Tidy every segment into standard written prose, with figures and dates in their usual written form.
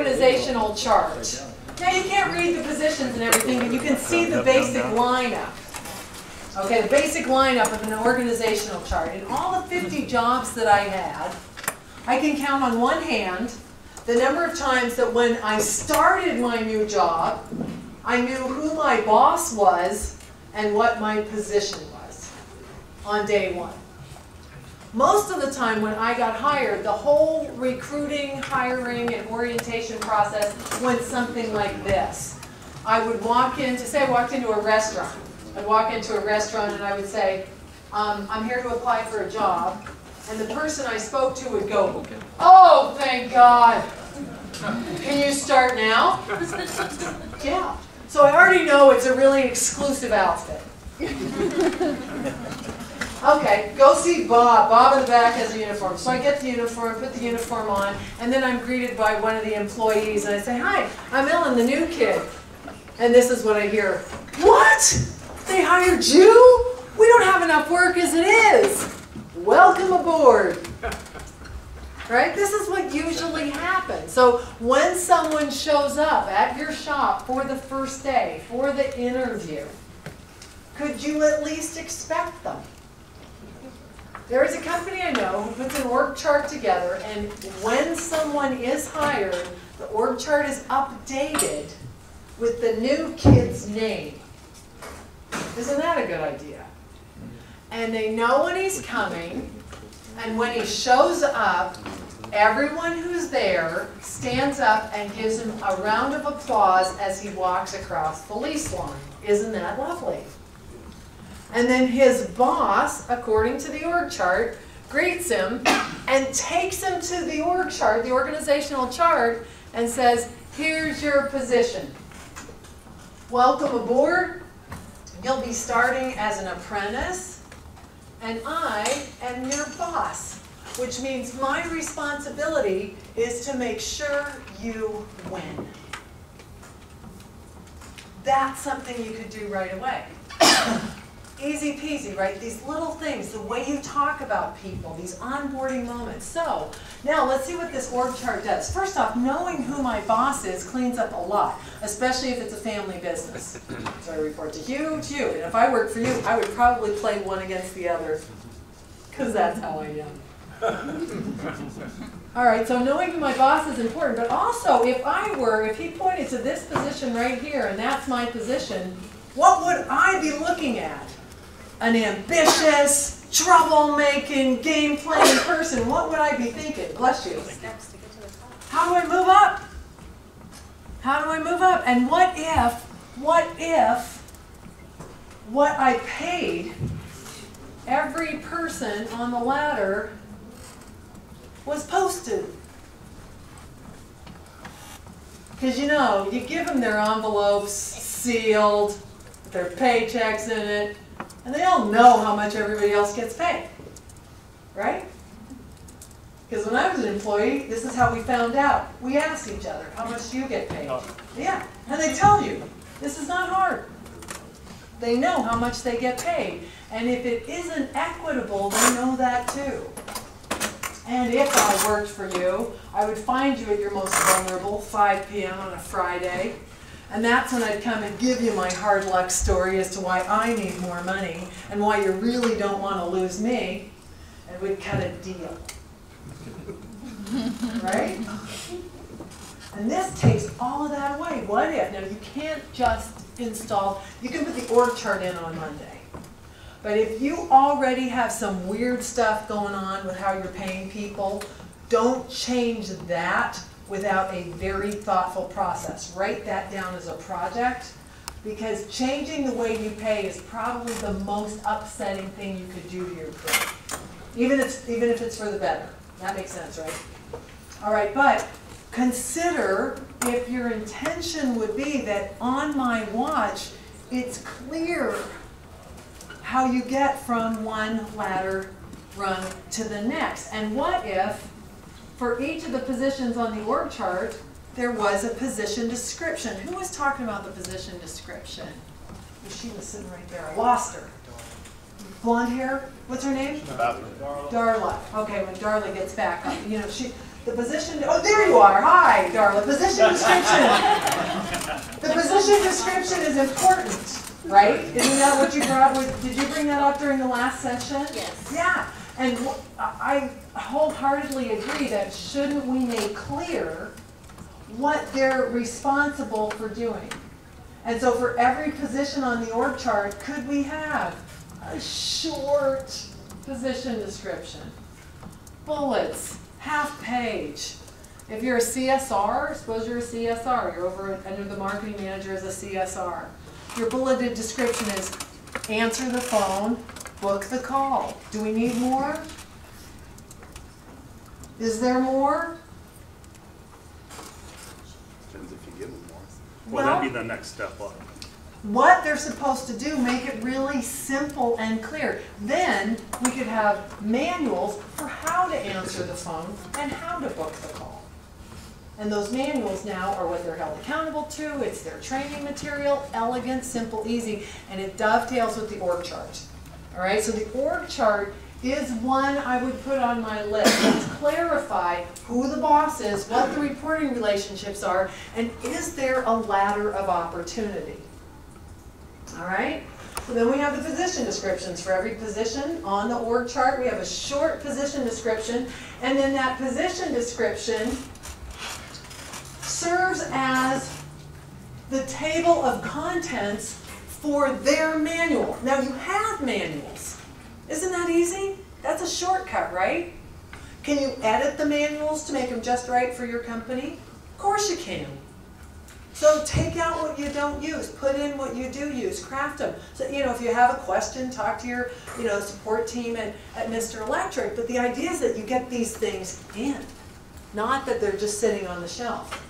organizational chart. Now you can't read the positions and everything, but you can see the basic lineup. Okay, the basic lineup of an organizational chart. In all the 50 jobs that I had, I can count on one hand the number of times that when I started my new job, I knew who my boss was and what my position was on day one. Most of the time when I got hired, the whole recruiting, hiring, and orientation process went something like this. I would walk into, say I walked into a restaurant. I'd walk into a restaurant and I would say, I'm here to apply for a job. And the person I spoke to would go, oh, thank God. Can you start now? Yeah. So I already know it's a really exclusive outfit. Okay, go see Bob. Bob in the back has a uniform. So I get the uniform, put the uniform on, and then I'm greeted by one of the employees, and I say, hi, I'm Ellen, the new kid. And this is what I hear. What? They hired you? We don't have enough work as it is. Welcome aboard. Right? This is what usually happens. So when someone shows up at your shop for the first day, for the interview, could you at least expect them? There is a company I know who puts an org chart together, and when someone is hired, the org chart is updated with the new kid's name. Isn't that a good idea? And they know when he's coming, and when he shows up, everyone who's there stands up and gives him a round of applause as he walks across the lease line. Isn't that lovely? And then his boss, according to the org chart, greets him and takes him to the org chart, the organizational chart, and says, here's your position. Welcome aboard. You'll be starting as an apprentice, and I am your boss, which means my responsibility is to make sure you win. That's something you could do right away. Easy peasy, right? These little things, the way you talk about people, these onboarding moments. So, now let's see what this org chart does. First off, knowing who my boss is cleans up a lot, especially if it's a family business. So I report to you, and if I worked for you, I would probably play one against the other, because that's how I am. All right, so knowing who my boss is important, but also if he pointed to this position right here, and that's my position, what would I be looking at? An ambitious, troublemaking, game-playing person. What would I be thinking? Bless you. How do I move up? How do I move up? And what if what I paid every person on the ladder was posted? Because you give them their envelopes sealed, with their paychecks in it, and they all know how much everybody else gets paid, right? Because when I was an employee, this is how we found out. We asked each other, how much do you get paid? Yeah, and they tell you. This is not hard. They know how much they get paid. And if it isn't equitable, they know that too. And if I worked for you, I would find you at your most vulnerable, 5 p.m. on a Friday. And that's when I'd come and give you my hard luck story as to why I need more money and why you really don't want to lose me. And we'd cut a deal. Right? And this takes all of that away. What if? Now you can't just install, you can put the org chart in on Monday. But if you already have some weird stuff going on with how you're paying people, don't change that without a very thoughtful process. Write that down as a project, because changing the way you pay is probably the most upsetting thing you could do to your crew. Even if it's for the better. That makes sense, right? All right, but consider if your intention would be that on my watch, it's clear how you get from one ladder rung to the next. And what if, for each of the positions on the org chart, there was a position description? Who was talking about the position description? She was sitting right there. I lost her. Blonde hair. What's her name? Darla. Darla. Okay, when Darla gets back, The position, oh, there you are. Hi, Darla. Position description. The position description is important, right? Isn't that what you brought? Did you bring that up during the last session? Yes. Yeah. And I wholeheartedly agree that shouldn't we make clear what they're responsible for doing? And so for every position on the org chart, could we have a short position description? Bullets, half page. If you're a CSR, suppose you're a CSR, you're over under the marketing manager as a CSR. Your bulleted description is answer the phone, book the call. Do we need more? Is there more? Depends if you give them more. Well, that'd be the next step up. What they're supposed to do, make it really simple and clear. Then we could have manuals for how to answer the phone and how to book the call. And those manuals now are what they're held accountable to. It's their training material, elegant, simple, easy, and it dovetails with the org chart. All right, so the org chart is one I would put on my list. Let's clarify who the boss is, what the reporting relationships are, and is there a ladder of opportunity? All right, so then we have the position descriptions for every position on the org chart. We have a short position description, and then that position description serves as the table of contents for their manual. Now you have manuals. Isn't that easy? That's a shortcut, right? Can you edit the manuals to make them just right for your company? Of course you can. So take out what you don't use, put in what you do use, craft them. So, if you have a question, talk to your, support team at Mr. Electric. But the idea is that you get these things in, not that they're just sitting on the shelf.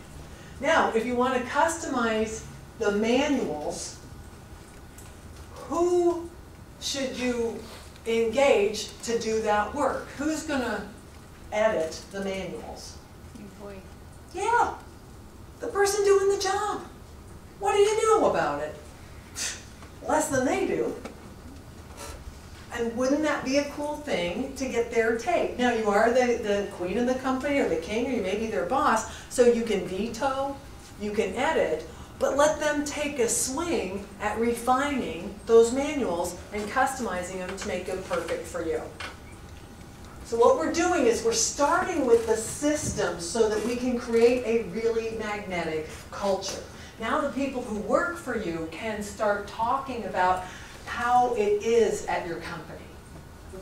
Now, if you want to customize the manuals, who should you engage to do that work? Who's going to edit the manuals? Employee. Yeah. The person doing the job. What do you know about it? Less than they do. And wouldn't that be a cool thing to get their take? Now you are the queen of the company or the king, or you may be their boss, so you can veto, you can edit, but let them take a swing at refining those manuals and customizing them to make them perfect for you. So what we're doing is we're starting with the system so that we can create a really magnetic culture. Now the people who work for you can start talking about how it is at your company,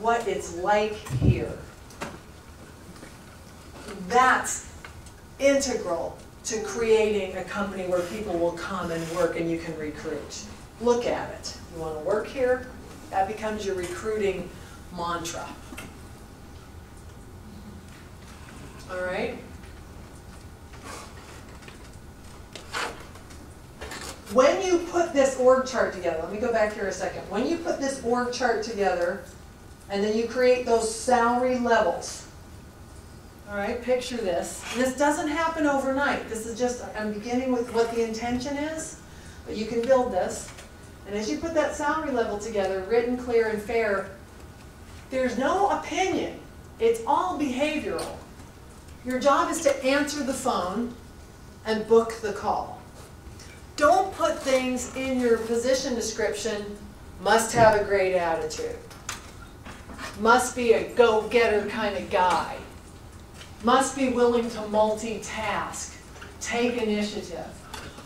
what it's like here. That's integral to creating a company where people will come and work and you can recruit. Look at it. You want to work here? That becomes your recruiting mantra. All right? When you put this org chart together, let me go back here a second. When you put this org chart together, and then you create those salary levels, all right, picture this. And this doesn't happen overnight. This is just, I'm beginning with what the intention is, but you can build this. And as you put that salary level together, written, clear, and fair, there's no opinion. It's all behavioral. Your job is to answer the phone and book the call. Don't put things in your position description, must have a great attitude, must be a go-getter kind of guy, must be willing to multitask, take initiative.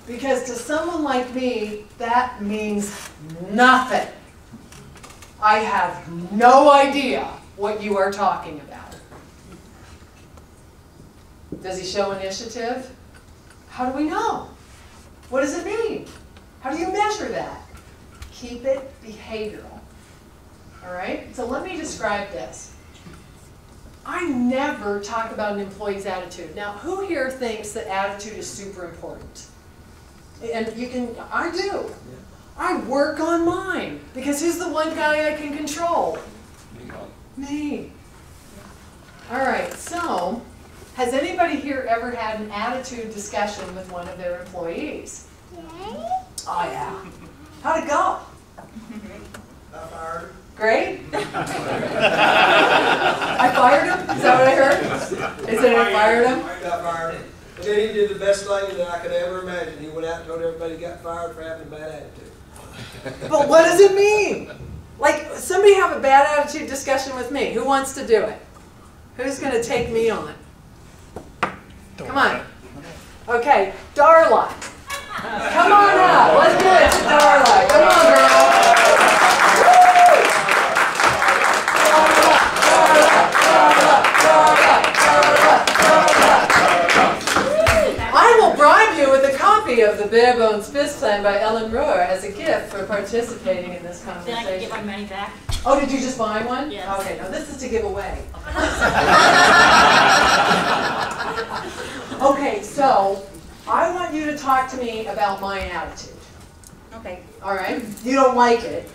Because to someone like me, that means nothing. I have no idea what you are talking about. Does he show initiative? How do we know? What does it mean? How do you measure that? Keep it behavioral. All right? So let me describe this. I never talk about an employee's attitude. Now, who here thinks that attitude is super important? And you can, I do. I work on mine because who's the one guy I can control? Me. All right, so has anybody here ever had an attitude discussion with one of their employees? Yeah. Oh yeah. How'd it go? Not hard. Great? I fired him? Is that what I heard? Is that I fired him? I got fired. And then he did the best thing that I could ever imagine. He went out and told everybody he got fired for having a bad attitude. But what does it mean? Like, somebody have a bad attitude discussion with me. Who wants to do it? Who's going to take me on? Come on. Okay, Darla. Come on up. Let's do it to Darla. Come on, girl. I will bribe you with a copy of the Bare Bones Fist Plan by Rohr as a gift for participating in this Then conversation. I can get my money back. Oh, did you just buy one? Yes. Okay, no, this is to give away. Okay, so I want you to talk to me about my attitude. Okay. All right? You don't like it.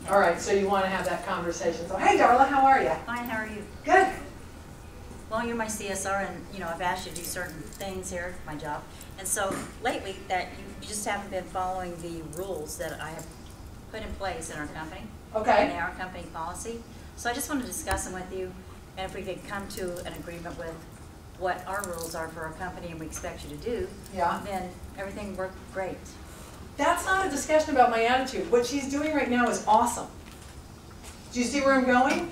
All right, so you want to have that conversation. So, hey, Darla, how are you? Fine, how are you? Good. Well, you're my CSR, and I've asked you to do certain things here, my job. And so lately, that you just haven't been following the rules that I have put in place in our company. Okay. In our company policy. So I just want to discuss them with you, and if we could come to an agreement with what our rules are for our company and we expect you to do, Yeah. then everything worked great. That's not a discussion about my attitude. What she's doing right now is awesome. Do you see where I'm going?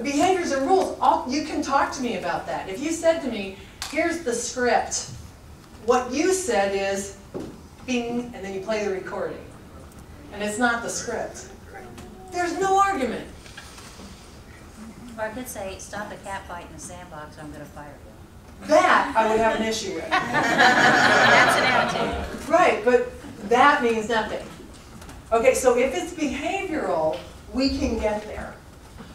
Behaviors and rules. You can talk to me about that. If you said to me, here's the script, what you said is, bing, and then you play the recording. And it's not the script. There's no argument. Or I could say, stop a cat fight in the sandbox, or I'm going to fire you. That I would have an issue with. That's an attitude. Right, but that means nothing. Okay, so if it's behavioral, we can get there.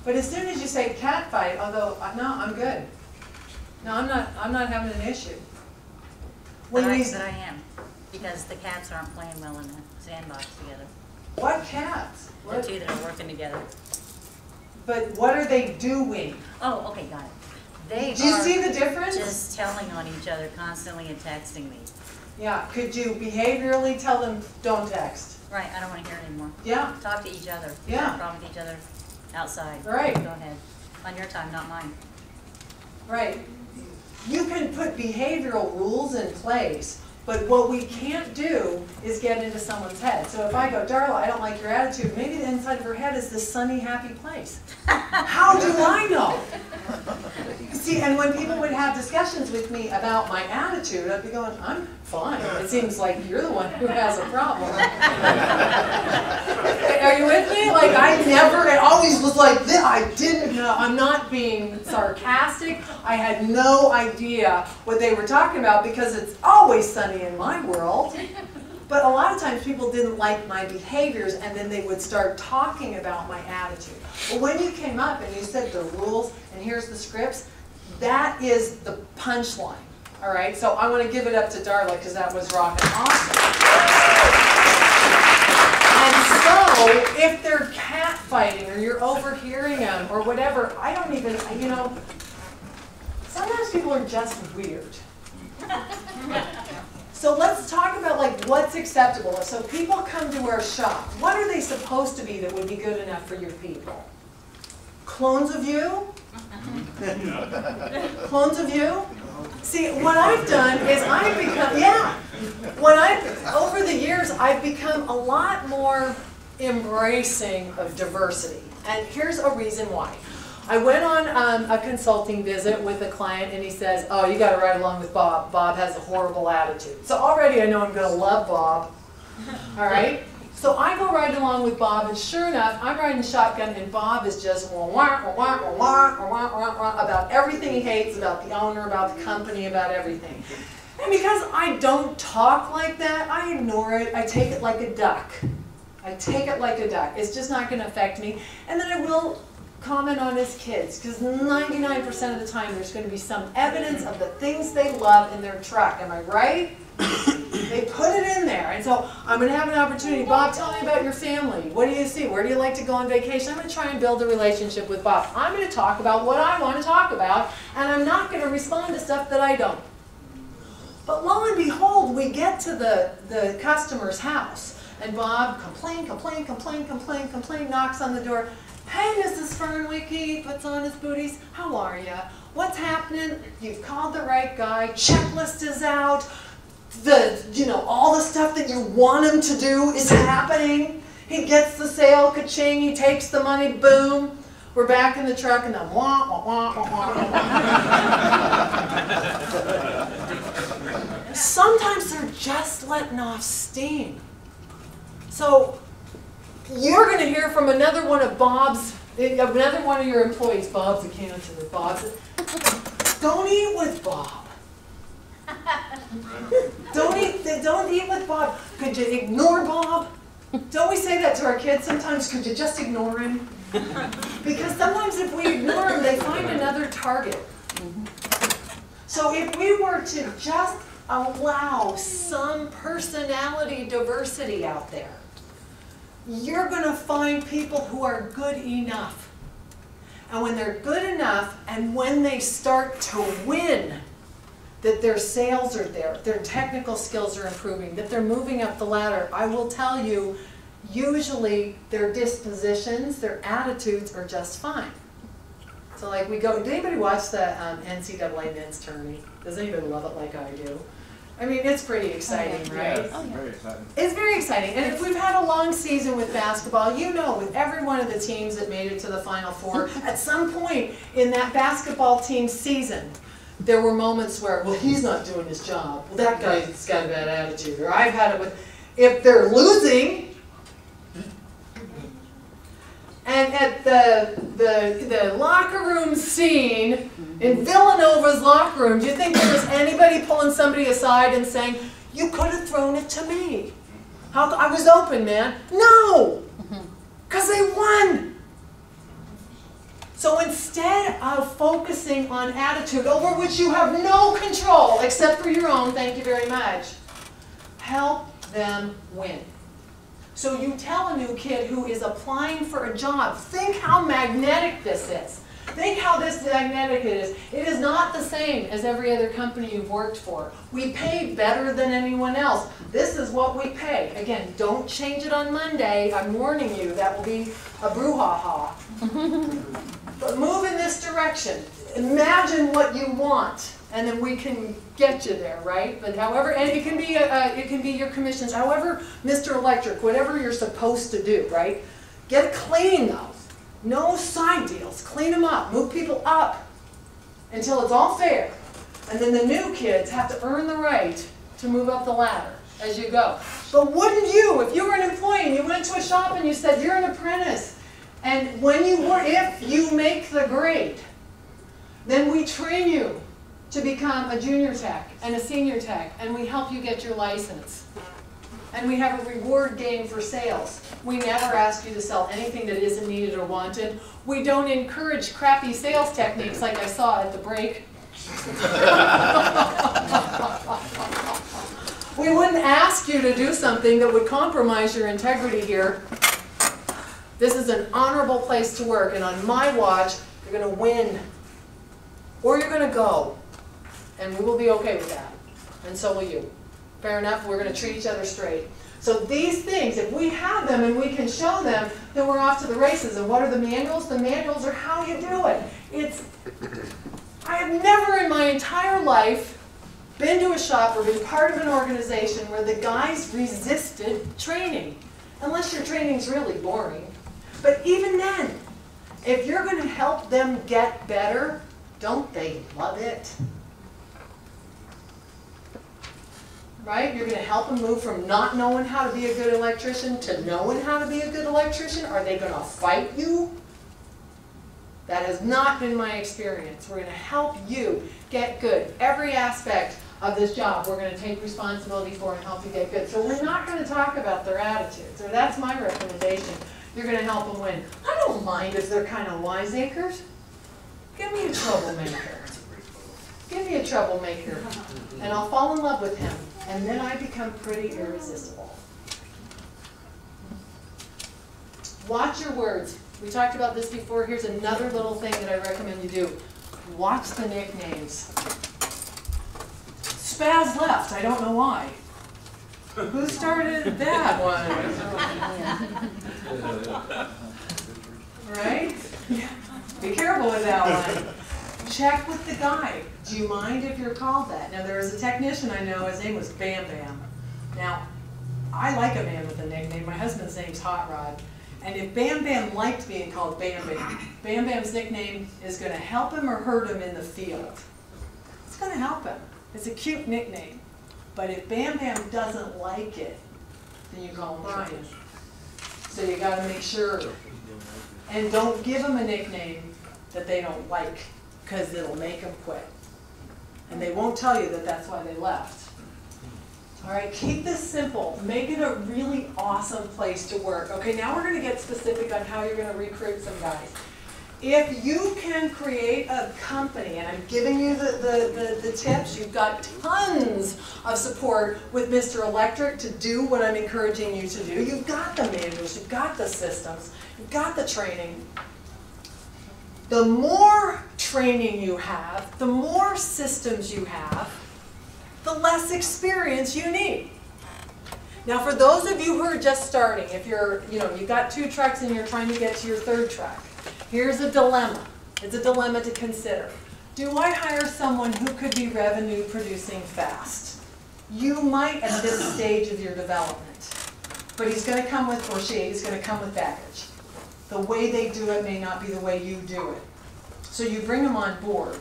But as soon as you say cat fight, although no, I'm good. No, I'm not having an issue. But I am, because the cats aren't playing well in the sandbox together. What cats? The two that are working together. But what are they doing? Oh, okay, got it. They Do you are see the difference? just telling on each other constantly and texting me. Yeah, could you behaviorally tell them don't text? Right, I don't want to hear it anymore. Yeah, Talk to each other. Yeah. Have a problem with each other outside. Right. Go ahead. On your time, not mine. right. You can put behavioral rules in place, but what we can't do is get into someone's head. So if I go, Darla, I don't like your attitude, maybe the inside of her head is this sunny, happy place. How do I know? See, and when people would have discussions with me about my attitude, I'd be going, I'm fine. It seems like you're the one who has a problem. Are you with me? Like, it always was like this. I didn't know. I'm not being sarcastic. I had no idea what they were talking about because it's always sunny in my world. But a lot of times people didn't like my behaviors and then they would start talking about my attitude. But when you came up and you said the rules and here's the scripts, that is the punchline. All right, so I want to give it up to Darla because that was rockin' awesome. And so, if they're cat fighting or you're overhearing them or whatever, I don't even, sometimes people are just weird. So let's talk about like what's acceptable. So people come to our shop. What are they supposed to be that would be good enough for your people? Clones of you? Clones of you? See, what I've done is I've become, over the years, I've become a lot more embracing of diversity. And here's a reason why. I went on a consulting visit with a client and he says, oh, you got to ride along with Bob. Bob has a horrible attitude. So already I know I'm going to love Bob. All right? So I go riding along with Bob, and sure enough, I'm riding shotgun, and Bob is just about everything he hates, about the owner, about the company, about everything. And because I don't talk like that, I ignore it. I take it like a duck. I take it like a duck. It's just not going to affect me. And then I will comment on his kids, because 99% of the time there's going to be some evidence of the things they love in their truck. Am I right? They put it in there. And so I'm going to have an opportunity. Bob, tell me about your family. What do you see? Where do you like to go on vacation? I'm going to try and build a relationship with Bob. I'm going to talk about what I want to talk about, and I'm not going to respond to stuff that I don't. But lo and behold, we get to the customer's house. And Bob complain, knocks on the door. Hey, Mrs. Fernwicky, puts on his booties. How are you? What's happening? You've called the right guy. Checklist is out. All the stuff that you want him to do is happening. He gets the sale, ka-ching, he takes the money, boom. We're back in the truck and then wah, wah, wah, wah, wah, wah. Sometimes they're just letting off steam. So you're going to hear from another one of your employees, Bob's accountant, Bob's. Don't eat with Bob. Don't eat with Bob. Could you ignore Bob? Don't we say that to our kids sometimes? Could you just ignore him? Because sometimes if we ignore him, they find another target. So if we were to just allow some personality diversity out there, you're going to find people who are good enough. And when they're good enough, and when they start to win, that their sales are there, their technical skills are improving, that they're moving up the ladder, I will tell you, usually their dispositions, their attitudes are just fine. So like did anybody watch the NCAA men's tourney? Does anybody love it like I do? I mean, it's pretty exciting, right? It's very exciting. It's very exciting. And if we've had a long season with basketball, you know, with every one of the teams that made it to the Final Four, at some point in that basketball team season, there were moments where, well, he's not doing his job. Well, that guy's got a bad attitude. Or I've had it with, if they're losing, and at the locker room scene, in Villanova's locker room, do you think there was anybody pulling somebody aside and saying, you could have thrown it to me? I was open, man. No! Because they won. So instead of focusing on attitude, over which you have no control, except for your own, thank you very much, help them win. So you tell a new kid who is applying for a job, think how magnetic this is. Think how magnetic it is. It is not the same as every other company you've worked for. We pay better than anyone else. This is what we pay. Again, don't change it on Monday. I'm warning you, that will be a brouhaha. But move in this direction. Imagine what you want, and then we can get you there, right? But however, and it can be your commissions. However, Mr. Electric, whatever you're supposed to do, right? Get it clean though. No side deals. Clean them up. Move people up until it's all fair. And then the new kids have to earn the right to move up the ladder as you go. But wouldn't you, if you were an employee and you went to a shop and you said you're an apprentice, and if you make the grade, then we train you to become a junior tech and a senior tech, and we help you get your license. And we have a reward game for sales. We never ask you to sell anything that isn't needed or wanted. We don't encourage crappy sales techniques like I saw at the break. We wouldn't ask you to do something that would compromise your integrity here. This is an honorable place to work, and on my watch, you're going to win. Or you're going to go. And we will be okay with that. And so will you. Fair enough? We're going to treat each other straight. So these things, if we have them and we can show them, then we're off to the races. And what are the manuals? The manuals are how you do it. I have never in my entire life been to a shop or been part of an organization where the guys resisted training. Unless your training's really boring. But even then, if you're going to help them get better, don't they love it? Right? You're going to help them move from not knowing how to be a good electrician to knowing how to be a good electrician? Are they going to fight you? That has not been my experience. We're going to help you get good. Every aspect of this job we're going to take responsibility for and help you get good. So we're not going to talk about their attitudes. Or that's my recommendation. You're going to help them win. I don't mind if they're kind of wiseacres. Give me a troublemaker. Give me a troublemaker. And I'll fall in love with him. And then I become pretty irresistible. Watch your words. We talked about this before. Here's another little thing that I recommend you do. Watch the nicknames. Spaz left. I don't know why. Who started that one? Right? Be careful with that one. Check with the guy. Do you mind if you're called that? Now, there was a technician I know, his name was Bam Bam. Now, I like a man with a nickname. My husband's name's Hot Rod. And if Bam Bam liked being called Bam Bam, Bam Bam's nickname is going to help him or hurt him in the field. It's going to help him. It's a cute nickname. But if Bam Bam doesn't like it, then you call him Brian. So you got to make sure. And don't give them a nickname that they don't like, because it'll make them quit. And they won't tell you that that's why they left. All right, keep this simple. Make it a really awesome place to work. Okay, now we're going to get specific on how you're going to recruit some guys. If you can create a company, and I'm giving you the tips, you've got tons of support with Mr. Electric to do what I'm encouraging you to do. You've got the manuals, you've got the systems, you've got the training. The more training you have, the more systems you have, the less experience you need. Now, for those of you who are just starting, if you've got 2 trucks and you're trying to get to your 3rd truck, here's a dilemma. It's a dilemma to consider. Do I hire someone who could be revenue producing fast? You might at this stage of your development, but he's going to come with, or she, he's going to come with baggage. The way they do it may not be the way you do it. So you bring them on board,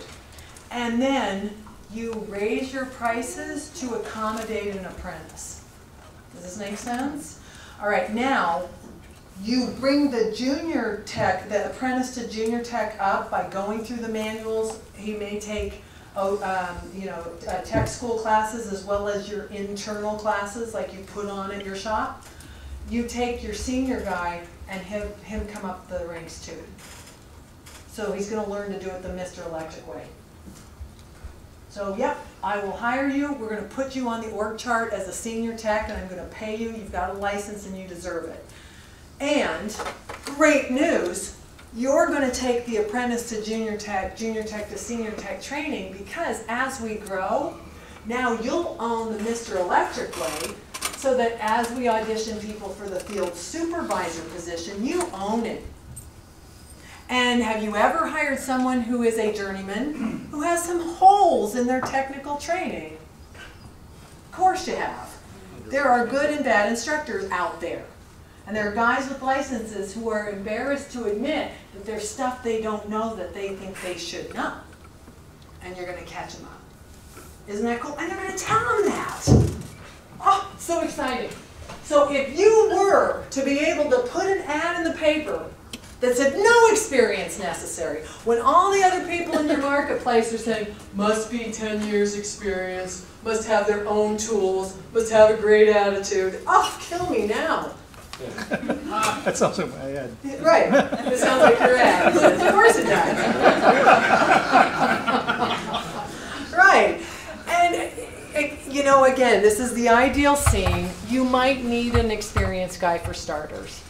and then you raise your prices to accommodate an apprentice. Does this make sense? All right, now you bring the junior tech, the apprentice to junior tech up by going through the manuals. He may take tech school classes as well as your internal classes like you put on at your shop. You take your senior guy and have him come up the ranks too. So he's going to learn to do it the Mr. Electric way. So, yep, I will hire you. We're going to put you on the org chart as a senior tech, and I'm going to pay you. You've got a license, and you deserve it. And, great news, you're going to take the apprentice to junior tech to senior tech training, because as we grow, now you'll own the Mr. Electric way, so that as we audition people for the field supervisor position, you own it. And have you ever hired someone who is a journeyman who has some holes in their technical training? Of course you have. There are good and bad instructors out there. And there are guys with licenses who are embarrassed to admit that there's stuff they don't know that they think they should know. And you're going to catch them up. Isn't that cool? And they're going to tell them that. Oh, so exciting. So if you were to be able to put an ad in the paper that said no experience necessary, when all the other people in your marketplace are saying, must be 10 years experience, must have their own tools, must have a great attitude. Oh, kill me now. That sounds like my ad. Right. It sounds like your ad. Of course it does. Right. And, again, this is the ideal scene. You might need an experienced guy for starters.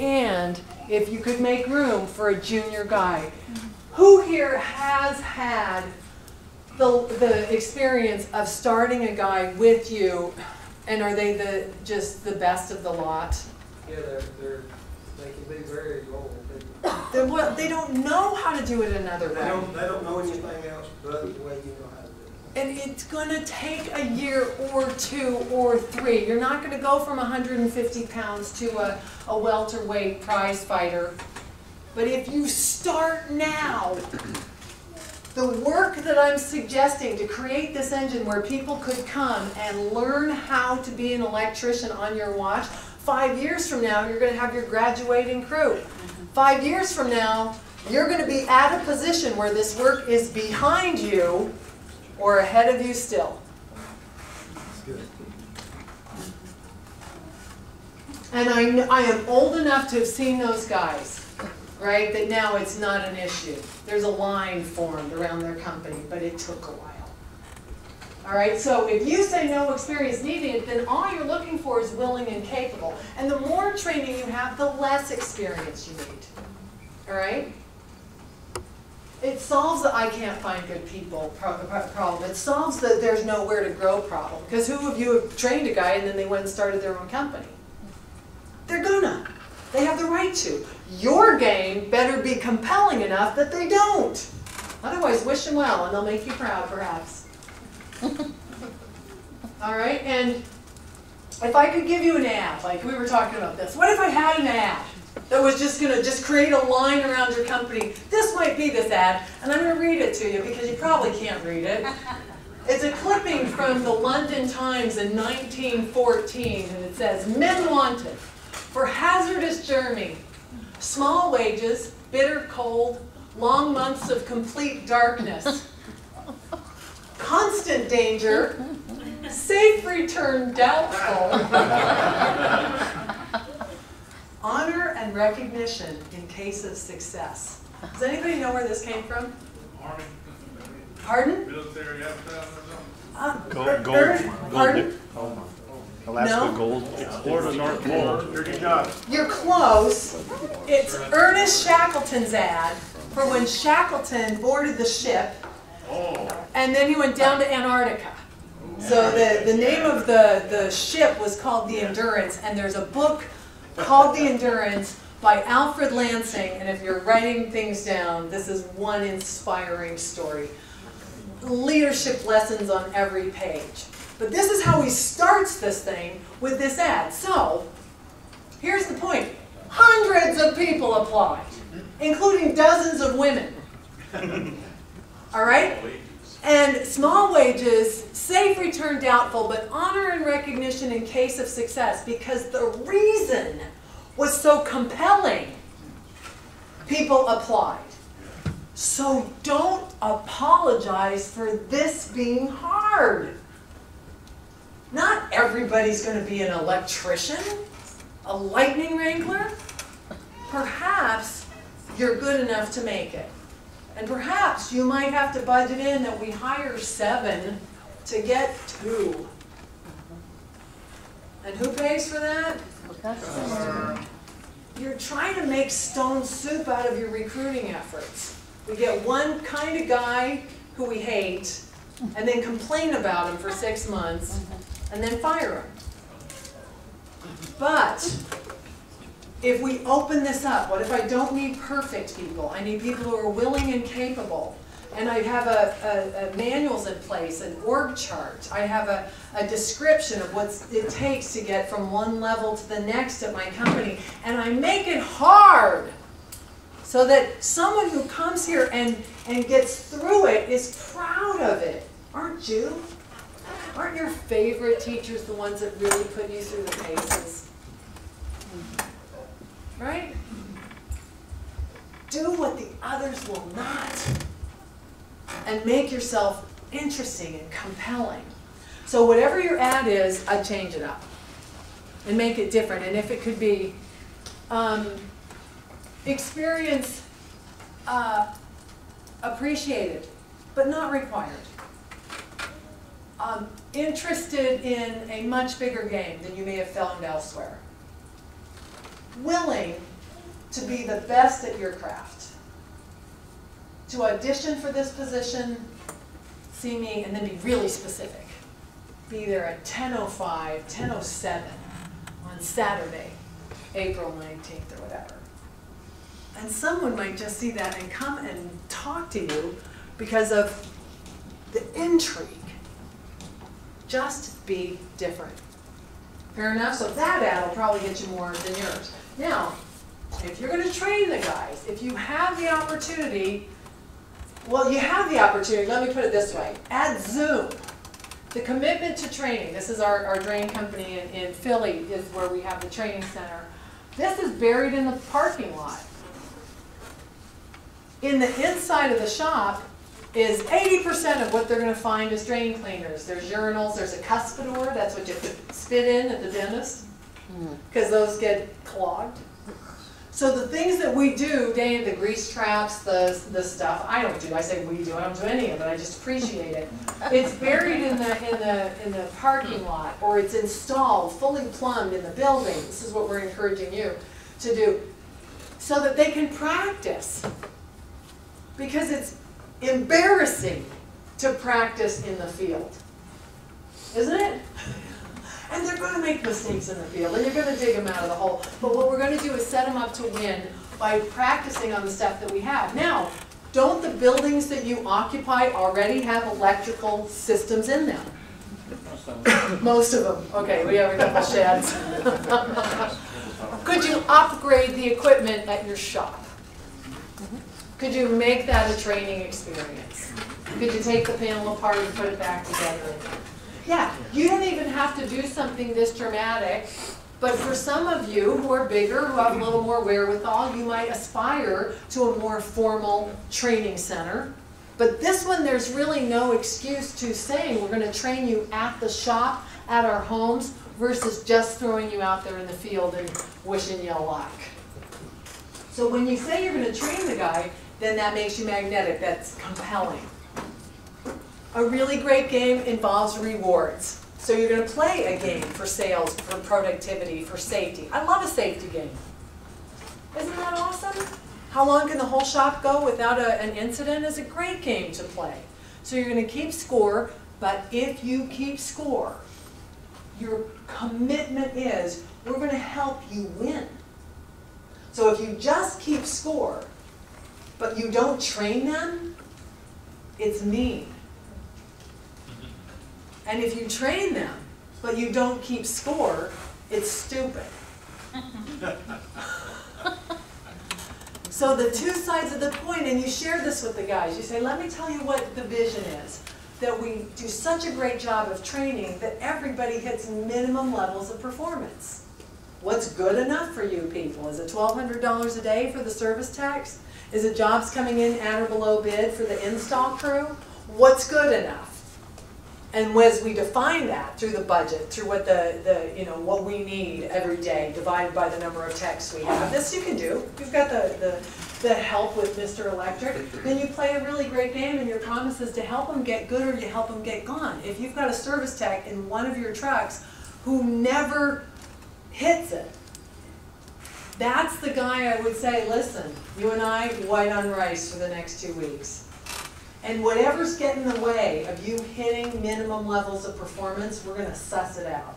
And if you could make room for a junior guy. Who here has had the experience of starting a guy with you, and are they just the best of the lot? Yeah, they can be very loyal people. Well, they don't know how to do it another way. They don't know anything else but the way you know how to do it. And it's going to take a year or 2 or 3. You're not going to go from 150 pounds to a welterweight prize fighter. But if you start now, the work that I'm suggesting to create this engine where people could come and learn how to be an electrician on your watch, 5 years from now, you're going to have your graduating crew. 5 years from now, you're going to be at a position where this work is behind you or ahead of you still. And I am old enough to have seen those guys, right, that now it's not an issue. There's a line formed around their company, but it took a while. All right, so if you say no experience needed, then all you're looking for is willing and capable. And the more training you have, the less experience you need. All right? It solves the I can't find good people problem. It solves the there's nowhere to grow problem. Because who of you have trained a guy and then they went and started their own company? They're gonna. They have the right to. Your game better be compelling enough that they don't. Otherwise, wish them well and they'll make you proud, perhaps. All right, and if I could give you an ad, like we were talking about this, what if I had an ad that was just going to just create a line around your company? This might be this ad, and I'm going to read it to you because you probably can't read it. It's a clipping from the London Times in 1914, and it says, "Men wanted for hazardous journey, small wages, bitter cold, long months of complete darkness, constant danger, safe return doubtful, honor and recognition in case of success." Does anybody know where this came from? Army. Pardon? Military advertisement or something? Gold. Pardon? Alaska No. Gold. Florida North Pole. Dirty job. You're close. It's Ernest Shackleton's ad for when Shackleton boarded the ship Oh. and then he went down to Antarctica. So the name of the ship was called the Endurance, and there's a book called The Endurance by Alfred Lansing, and if you're writing things down, this is one inspiring story. Leadership lessons on every page. But this is how he starts this thing with this ad. So, here's the point. Hundreds of people applied, including dozens of women. All right? And small wages, safe return doubtful, but honor and recognition in case of success, because the reason was so compelling. People applied. So don't apologize for this being hard. Not everybody's going to be an electrician, a lightning wrangler. Perhaps you're good enough to make it. And perhaps you might have to budget in that we hire 7 to get 2. And who pays for that? You're trying to make stone soup out of your recruiting efforts. We get one kind of guy who we hate, and then complain about him for 6 months, and then fire him. But if we open this up, what if I don't need perfect people? I need people who are willing and capable. And I have a manuals in place, an org chart. I have a description of what it takes to get from one level to the next at my company. And I make it hard so that someone who comes here and gets through it is proud of it. Aren't you? Aren't your favorite teachers the ones that really put you through the paces? Right? Do what the others will not. And make yourself interesting and compelling. So whatever your ad is, I'd change it up. And make it different. And if it could be experience appreciated, but not required. Interested in a much bigger game than you may have found elsewhere. Willing to be the best at your craft. To audition for this position, see me, and then be really specific. Be there at 10:05, 10:07 on Saturday, April 19th or whatever. And someone might just see that and come and talk to you because of the intrigue. Just be different. Fair enough? So that ad will probably get you more than yours. Now, if you're going to train the guys, if you have the opportunity, well, you have the opportunity, let me put it this way. At Zoom, the commitment to training, this is our drain company in Philly, is where we have the training center. This is buried in the parking lot. In the inside of the shop is 80% of what they're going to find is drain cleaners. There's urinals, there's a cuspidor, that's what you spit in at the dentist, because those get clogged. So the things that we do, Dave, the grease traps, the stuff, I don't do. I say we do. I don't do any of it. I just appreciate it. It's buried in the parking lot, or it's installed, fully plumbed in the building. This is what we're encouraging you to do, so that they can practice. Because it's embarrassing to practice in the field, isn't it? And they're going to make mistakes in the field, and you're going to dig them out of the hole. But what we're going to do is set them up to win by practicing on the stuff that we have. Now, don't the buildings that you occupy already have electrical systems in them? Most of them. Okay, we have a couple sheds. Could you upgrade the equipment at your shop? Could you make that a training experience? Could you take the panel apart and put it back together? Yeah, you don't even have to do something this dramatic, but for some of you who are bigger, who have a little more wherewithal, you might aspire to a more formal training center. But this one, there's really no excuse to saying we're going to train you at the shop, at our homes, versus just throwing you out there in the field and wishing you luck. So when you say you're going to train the guy, then that makes you magnetic. That's compelling. A really great game involves rewards. So you're going to play a game for sales, for productivity, for safety. I love a safety game. Isn't that awesome? How long can the whole shop go without an incident is a great game to play. So you're going to keep score, but if you keep score, your commitment is we're going to help you win. So if you just keep score, but you don't train them, it's mean. And if you train them, but you don't keep score, it's stupid. So the two sides of the coin, and you share this with the guys. You say, let me tell you what the vision is. That we do such a great job of training that everybody hits minimum levels of performance. What's good enough for you people? Is it $1,200 a day for the service techs? Is it jobs coming in at or below bid for the install crew? What's good enough? And as we define that through the budget, through what what we need every day, divided by the number of techs we have, this you can do. You've got the help with Mr. Electric. Then you play a really great game, and your promise is to help them get good or you help them get gone. If you've got a service tech in one of your trucks who never hits it, that's the guy I would say, listen, you and I, white on rice for the next 2 weeks. And whatever's getting in the way of you hitting minimum levels of performance, we're going to suss it out.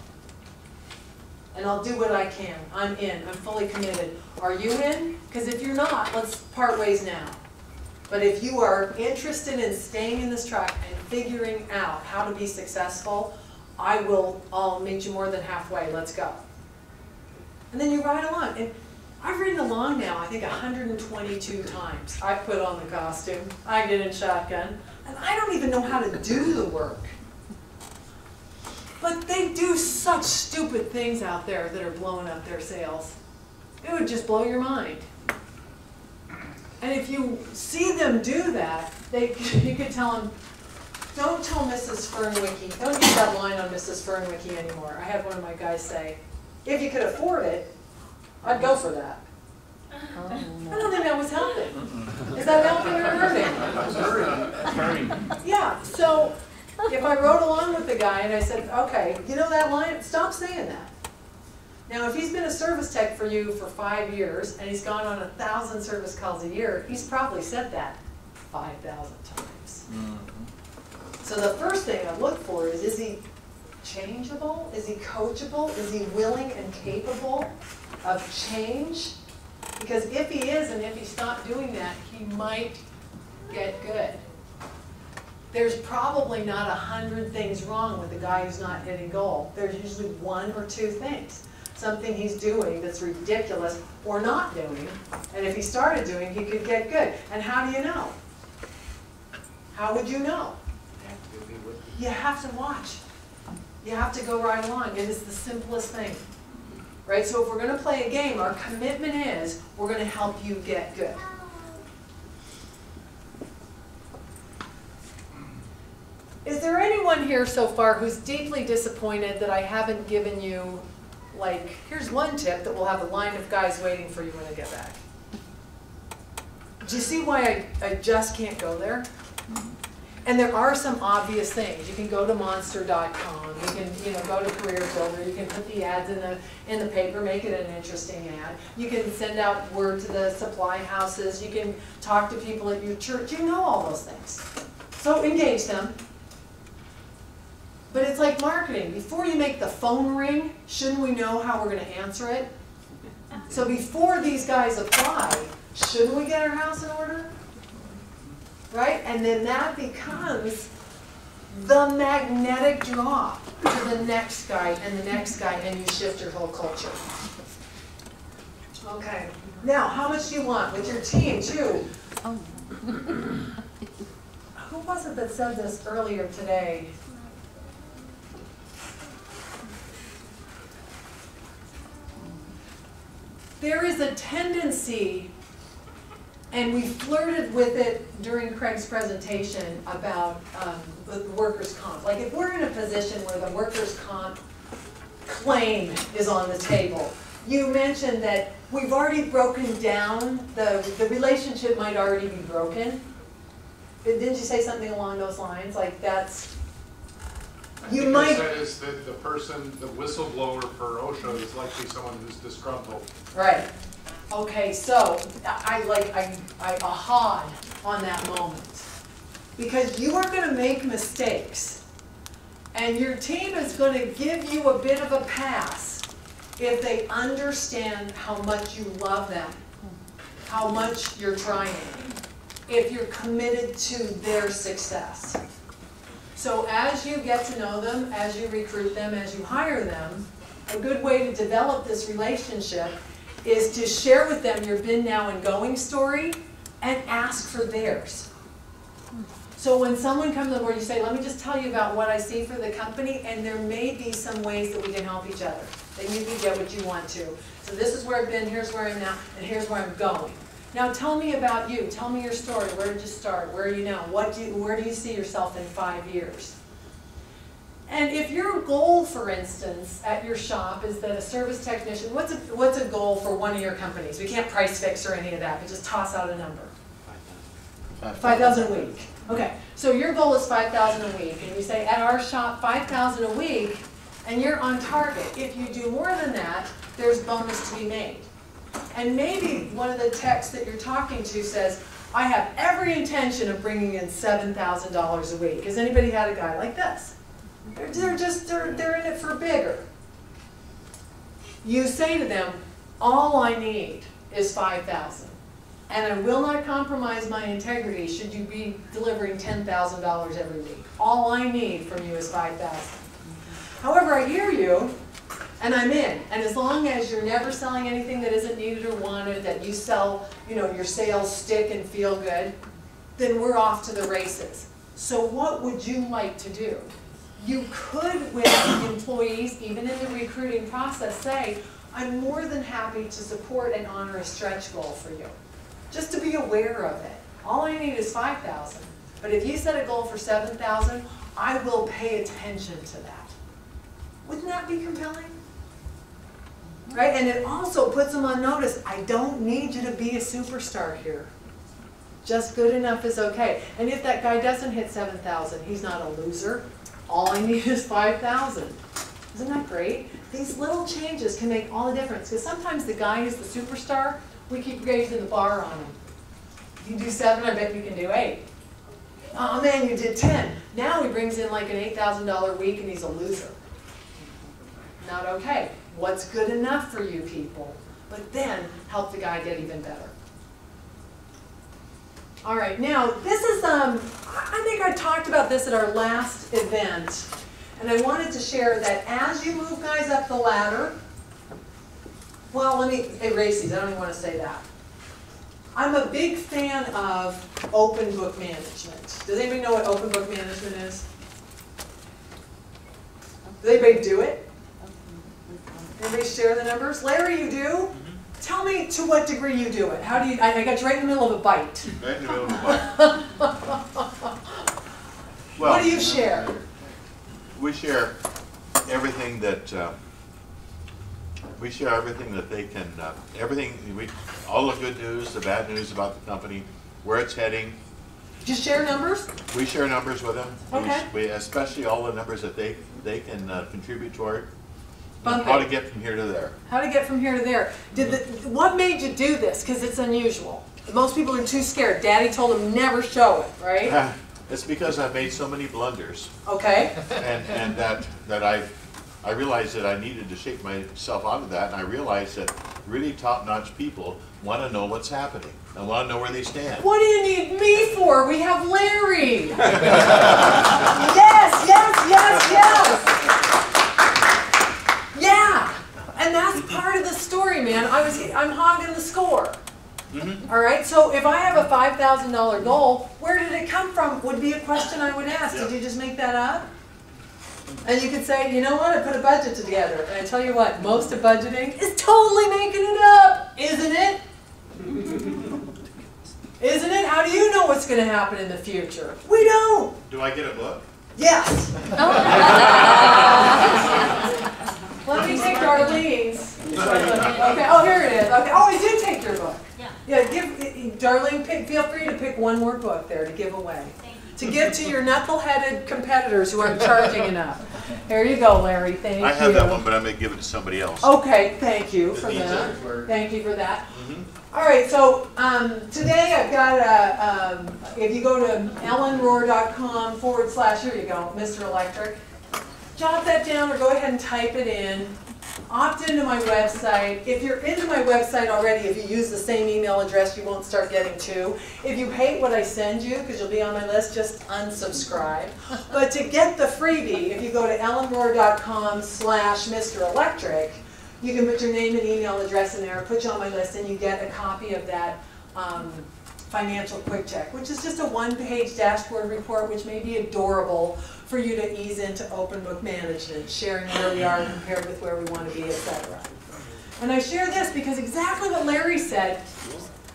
And I'll do what I can. I'm in. I'm fully committed. Are you in? Because if you're not, let's part ways now. But if you are interested in staying in this truck and figuring out how to be successful, I'll meet you more than halfway. Let's go. And then you ride along. And I've ridden along now, I think 122 times. I put on the costume, I get in shotgun, and I don't even know how to do the work. But they do such stupid things out there that are blowing up their sales. It would just blow your mind. And if you see them do that, you could tell them, don't tell Mrs. Fernwicke, don't use that line on Mrs. Fernwicke anymore. I had one of my guys say, if you could afford it, I'd go for that. Oh, no. I don't think that was helping. Is that helping or hurting? Yeah, so if I rode along with the guy and I said, okay, you know that line? Stop saying that. Now, if he's been a service tech for you for 5 years and he's gone on 1,000 service calls a year, he's probably said that 5,000 times. So the first thing I look for is he changeable? Is he coachable? Is he willing and capable of change? Because if he is, and if he stopped doing that, he might get good. There's probably not 100 things wrong with the guy who's not hitting goal. There's usually 1 or 2 things. Something he's doing that's ridiculous or not doing, and if he started doing, he could get good. And how do you know? How would you know? You have to watch. You have to go right along. It is the simplest thing. Right? So if we're going to play a game, our commitment is we're going to help you get good. Is there anyone here so far who's deeply disappointed that I haven't given you, like, here's one tip that will have a line of guys waiting for you when I get back? Do you see why I just can't go there? And there are some obvious things. You can go to monster.com, you can go to Career Builder, you can put the ads in the paper, make it an interesting ad. You can send out word to the supply houses, you can talk to people at your church, you know all those things. So engage them. But it's like marketing. Before you make the phone ring, shouldn't we know how we're going to answer it? So before these guys apply, shouldn't we get our house in order? Right? And then that becomes the magnetic draw to the next guy and the next guy, and you shift your whole culture. Okay. Now, how much do you want with your team, too? Who was it that said this earlier today? There is a tendency, and we flirted with it during Craig's presentation about the workers' comp. Like if we're in a position where the workers' comp claim is on the table, you mentioned that we've already broken down, the relationship might already be broken. Didn't you say something along those lines? Like that's, you might. That is that the person, the whistleblower for OSHA is likely someone who's disgruntled. Right. Okay, so I ahawed on that moment. Because you are going to make mistakes. And your team is going to give you a bit of a pass if they understand how much you love them, how much you're trying, if you're committed to their success. So as you get to know them, as you recruit them, as you hire them, a good way to develop this relationship is to share with them your been, now, and going story and ask for theirs. So when someone comes on board, you say, let me just tell you about what I see for the company, and there may be some ways that we can help each other, that you can get what you want to. So this is where I've been, here's where I am now, and here's where I'm going. Now tell me about you. Tell me your story. Where did you start? Where are you now? Where do you see yourself in 5 years? And if your goal, for instance, at your shop is that a service technician, what's a goal for one of your companies? We can't price fix or any of that, but just toss out a number. 5,000 a week. Okay, so your goal is 5,000 a week, and you say at our shop 5,000 a week, and you're on target. If you do more than that, there's bonus to be made. And maybe one of the techs that you're talking to says, I have every intention of bringing in $7,000 a week. Has anybody had a guy like this? They're in it for bigger. You say to them, all I need is 5,000. And I will not compromise my integrity should you be delivering $10,000 every week. All I need from you is 5,000. However, I hear you, and I'm in. And as long as you're never selling anything that isn't needed or wanted, that you sell, your sales stick and feel good, then we're off to the races. So what would you like to do? You could, with employees, even in the recruiting process, say, I'm more than happy to support and honor a stretch goal for you. Just to be aware of it. All I need is 5,000. But if you set a goal for 7,000, I will pay attention to that. Wouldn't that be compelling? Right? And it also puts them on notice. I don't need you to be a superstar here. Just good enough is okay. And if that guy doesn't hit 7,000, he's not a loser. All I need is 5,000. Isn't that great? These little changes can make all the difference. Because sometimes the guy who's the superstar, we keep raising the bar on him. You do 7, I bet you can do 8. Oh man, you did 10. Now he brings in like an $8,000 week and he's a loser. Not okay. What's good enough for you people? But then help the guy get even better. All right, now this is, I think I talked about this at our last event, and I wanted to share that as you move guys up the ladder, well, let me erase these, I don't even want to say that. I'm a big fan of open book management. Does anybody know what open book management is? Does anybody do it? Anybody share the numbers? Larry, you do? Tell me to what degree you do it. How do you, I got you right in the middle of a bite. Right in the middle of a bite. What do you share? We share everything that they can, all the good news, the bad news about the company, where it's heading, Just share numbers? We share numbers with them. Okay. We, especially all the numbers that they can contribute toward. Bump How it. to get from here to there. How to get from here to there. What made you do this? Because it's unusual. Most people are too scared. Daddy told them never show it, right? It's because I've made so many blunders, Okay. and that I realized that I needed to shake myself out of that, and I realized that really top-notch people want to know what's happening and want to know where they stand. What do you need me for? We have Larry. Yes, yes, yes, yes. Yeah. And that's part of the story, man. I'm hogging the score. All right, so if I have a $5,000 goal, where did it come from? Would be a question I would ask. Did you just make that up? And you could say, you know what, I put a budget together. And I tell you what, most of budgeting is totally making it up, isn't it? Isn't it? How do you know what's going to happen in the future? We don't. Do I get a book? Yes. Let me take Darlene's. Okay. Oh, here it is. Okay. Oh, I did take your book. Yeah. Darlene. Feel free to pick one more book there to give away. To give to your knuckle-headed competitors who aren't charging enough. There you go, Larry. Thank you. I have that one, but I'm going to give it to somebody else. Okay. Thank you for that. Thank you for that. All right, so today I've got if you go to ellenrohr.com / here you go, Mr. Electric, jot that down or go ahead and type it in. Opt into my website. If you're into my website already, if you use the same email address, you won't start getting two. If you hate what I send you, because you'll be on my list, just unsubscribe. But to get the freebie, if you go to ellenrohr.com / Mr. Electric, you can put your name and email address in there, put you on my list, and you get a copy of that financial quick check, which is just a one-page dashboard report, which may be adorable for you to ease into open book management, sharing where we are compared with where we want to be, etc. And I share this because exactly what Larry said,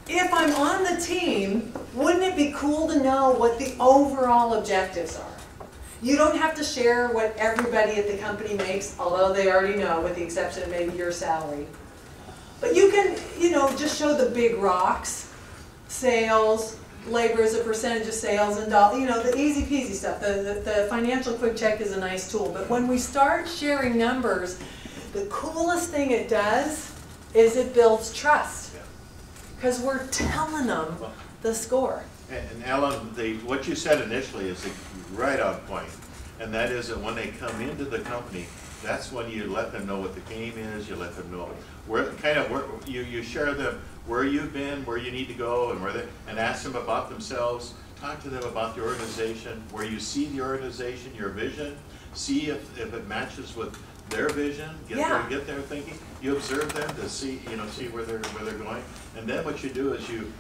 if I'm on the team, wouldn't it be cool to know what the overall objectives are? You don't have to share what everybody at the company makes, although they already know, with the exception of maybe your salary. But you can, just show the big rocks, sales, labor as a percentage of sales, and the easy peasy stuff. The financial quick check is a nice tool. But when we start sharing numbers, the coolest thing it does is it builds trust. Because we're telling them the score. And Ellen, what you said initially is right on point, and that is that when they come into the company, that's when you let them know what the game is. You let them know you share them where you've been, where you need to go, and ask them about themselves. Talk to them about the organization, where you see the organization, your vision. See if it matches with their vision. Get their thinking. You observe them to see where they're going, and then what you do is you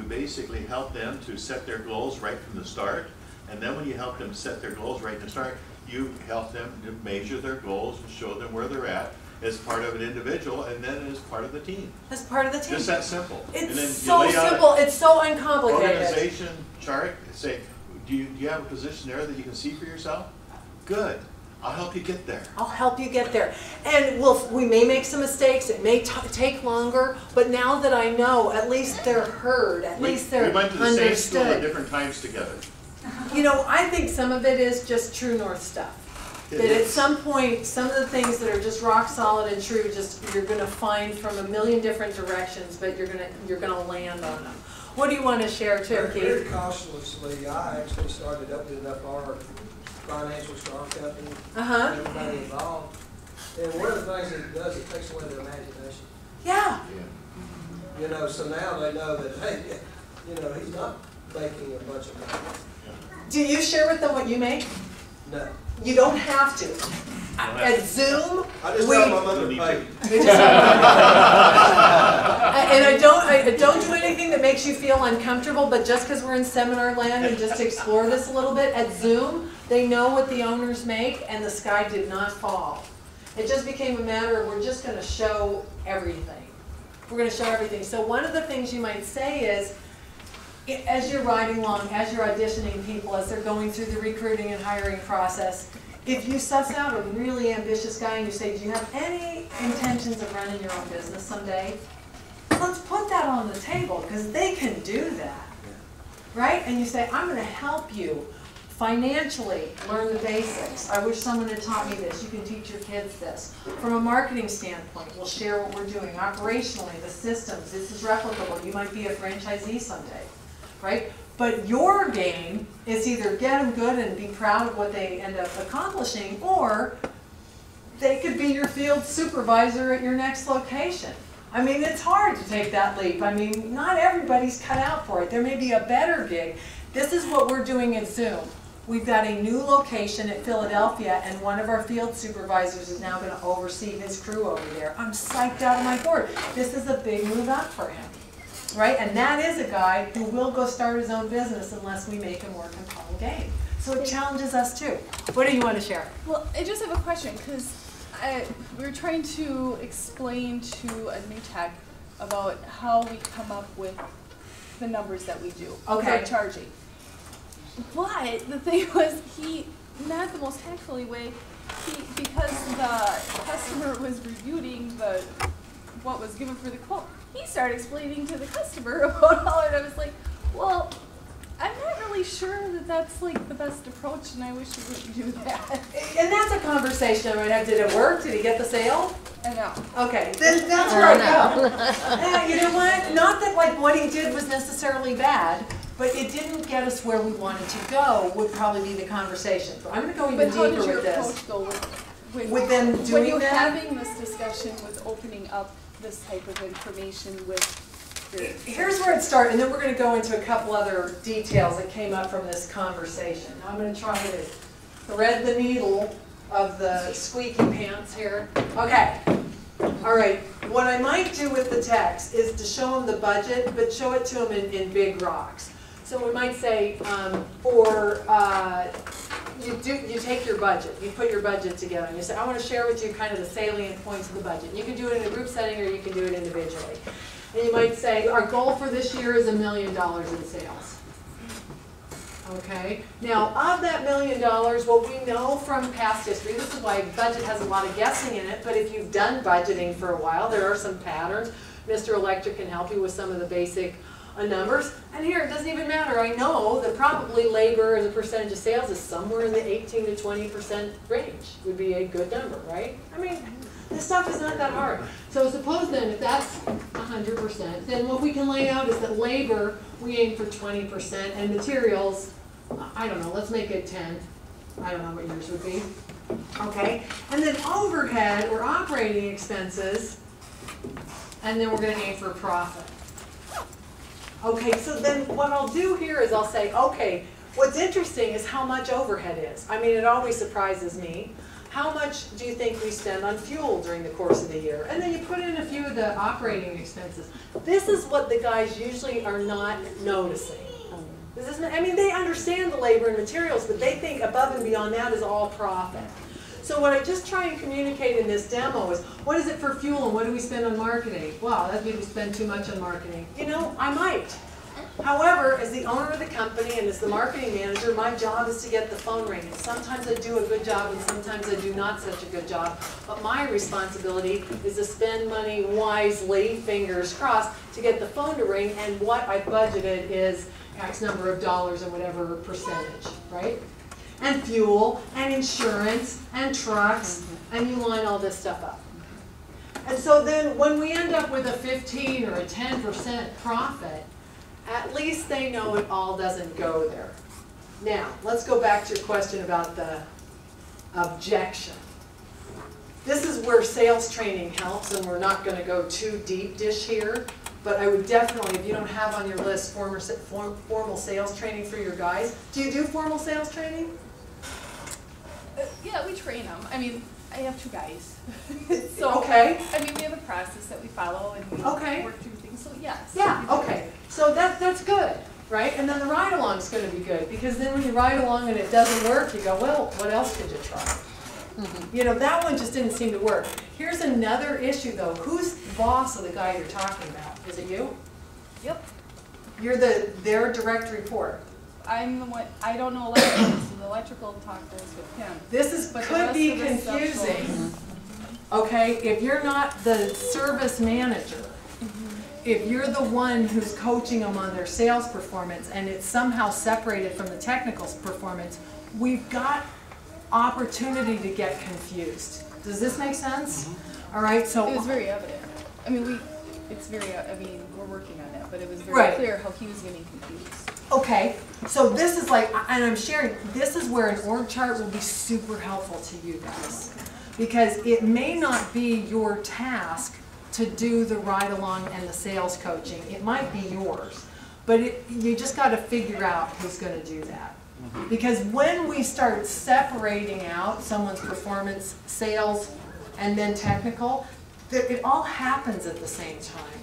basically help them to set their goals right from the start. And then when you help them set their goals right from the start, you help them to measure their goals and show them where they're at as part of an individual and then as part of the team. As part of the team. Just that simple. It's so simple. It's so uncomplicated. Organization chart. Say, do you have a position there that you can see for yourself? Good. I'll help you get there. I'll help you get there. And we may make some mistakes. It may take longer. But now that I know, at least they're heard. At least they're understood. We went to the same school at different times together. I think some of it is just true north stuff. That at some point, some of the things that are just rock solid and true, you're going to find from a million different directions, but you're going to land on them. What do you want to share too, Keith? Very cautiously, I actually started opening up our financials to our company, everybody involved. And one of the things that it does, it takes away their imagination. Yeah. So now they know that, hey, he's not making a bunch of money. Do you share with them what you make? No. You don't have to. At Zoom, I just tell my mother to pay. And I don't do anything that makes you feel uncomfortable, but just because we're in seminar land and just to explore this a little bit, at Zoom, they know what the owners make and the sky did not fall. It just became a matter of we're just going to show everything. We're going to show everything. So one of the things you might say is, as you're riding along, as you're auditioning people, as they're going through the recruiting and hiring process, if you suss out a really ambitious guy and you say, do you have any intentions of running your own business someday? Let's put that on the table, because they can do that. right? And you say, I'm gonna help you financially learn the basics. I wish someone had taught me this. You can teach your kids this. From a marketing standpoint, we'll share what we're doing. Operationally, the systems, this is replicable. You might be a franchisee someday, right? But your game is either get them good and be proud of what they end up accomplishing, or they could be your field supervisor at your next location. I mean, it's hard to take that leap. I mean, not everybody's cut out for it. There may be a better gig. This is what we're doing at Zoom. We've got a new location at Philadelphia, and one of our field supervisors is now going to oversee his crew over there. I'm psyched out of my gourd. This is a big move up for him, right? And that is a guy who will go start his own business unless we make a more compelling game. So it challenges us too. What do you want to share? Well, I just have a question, because we were trying to explain to a new tech about how we come up with the numbers that we do for charging. But the thing was, not the most tactfully way, because the customer was reviewing what was given for the quote, he started explaining to the customer about all it. I was like, well, I'm not really sure that that's like the best approach, and I wish you wouldn't do that. And that's a conversation I might have. Did it work? Did he get the sale? I know. Okay, then that's where I go. You know what? Not that like what he did was necessarily bad, but it didn't get us where we wanted to go, would probably be the conversation. So I'm going to go even deeper with this. But how did your approach go with them doing when you're that? having this discussion with opening up this type of information with Here's where it started, and then we're going to go into a couple other details that came up from this conversation. Now I'm going to try to thread the needle of the squeaky pants here. Okay. All right. What I might do with the text is to show them the budget, but show it to them in big rocks. So we might say, you take your budget, you put your budget together, and you say, I want to share with you kind of the salient points of the budget. You can do it in a group setting, or you can do it individually. And you might say, our goal for this year is $1 million in sales. Okay? Now, of that $1 million, what we know from past history, this is why budget has a lot of guessing in it, but if you've done budgeting for a while, there are some patterns. Mr. Electric can help you with some of the basic numbers. And here, it doesn't even matter. I know that probably labor as a percentage of sales is somewhere in the 18 to 20% range. Would be a good number, right? I mean, this stuff is not that hard. So suppose then if that's 100%, then what we can lay out is that labor, we aim for 20%, and materials, I don't know, let's make it 10. I don't know what yours would be. Okay? And then overhead or operating expenses, and then we're going to aim for profit. Okay, so then what I'll do here is I'll say, okay, what's interesting is how much overhead is. I mean, it always surprises me. How much do you think we spend on fuel during the course of the year? And then you put in a few of the operating expenses. This is what the guys usually are not noticing. This isn't, I mean, they understand the labor and materials, but they think above and beyond that is all profit. So what I just try and communicate in this demo is, what is it for fuel and what do we spend on marketing? Wow, that means we spend too much on marketing. You know, I might. However, as the owner of the company and as the marketing manager, my job is to get the phone ringing. Sometimes I do a good job and sometimes I do not such a good job. But my responsibility is to spend money wisely, fingers crossed, to get the phone to ring, and what I budgeted is X number of dollars and whatever percentage, right? And fuel, and insurance, and trucks, and you line all this stuff up. And so then when we end up with a 15 or a 10% profit, at least they know it all doesn't go there. Now, let's go back to your question about the objection. This is where sales training helps, and we're not going to go too deep dish here, but I would definitely, if you don't have on your list formal sales training for your guys. Do you do formal sales training? Yeah, we train them. I mean, I have 2 guys. So, okay. I mean, we have a process that we follow and we work through things, so yes. Yeah, okay. So that's good, right? And then the ride-along is going to be good, because then when you ride along and it doesn't work, you go, well, what else could you try? You know, that one just didn't seem to work. Here's another issue, though. Who's boss of the guy you're talking about? Is it you? Yep. You're their direct report. I'm the one, I don't know electrical, so the electrical talk goes with him. This could be confusing, okay, if you're not the service manager. if you're the one who's coaching them on their sales performance and it's somehow separated from the technical performance, we've got opportunity to get confused. Does this make sense? All right, so. It was very evident. I mean, we're working on it, but it was very Right. clear how he was getting confused. Okay, so this is like, and I'm sharing, this is where an org chart will be super helpful to you guys. Because it may not be your task to do the ride-along and the sales coaching. It might be yours. But you just got to figure out who's going to do that. Because when we start separating out someone's performance, sales, and then technical, it all happens at the same time.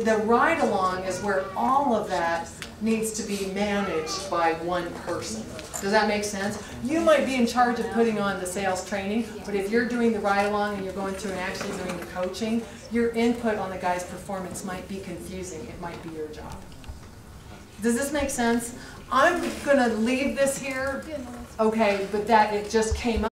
The ride-along is where all of that needs to be managed by one person. Does that make sense? You might be in charge of putting on the sales training, but if you're doing the ride-along and you're going through and actually doing the coaching, your input on the guy's performance might be confusing. It might be your job. Does this make sense? I'm going to leave this here, okay, but that it just came up.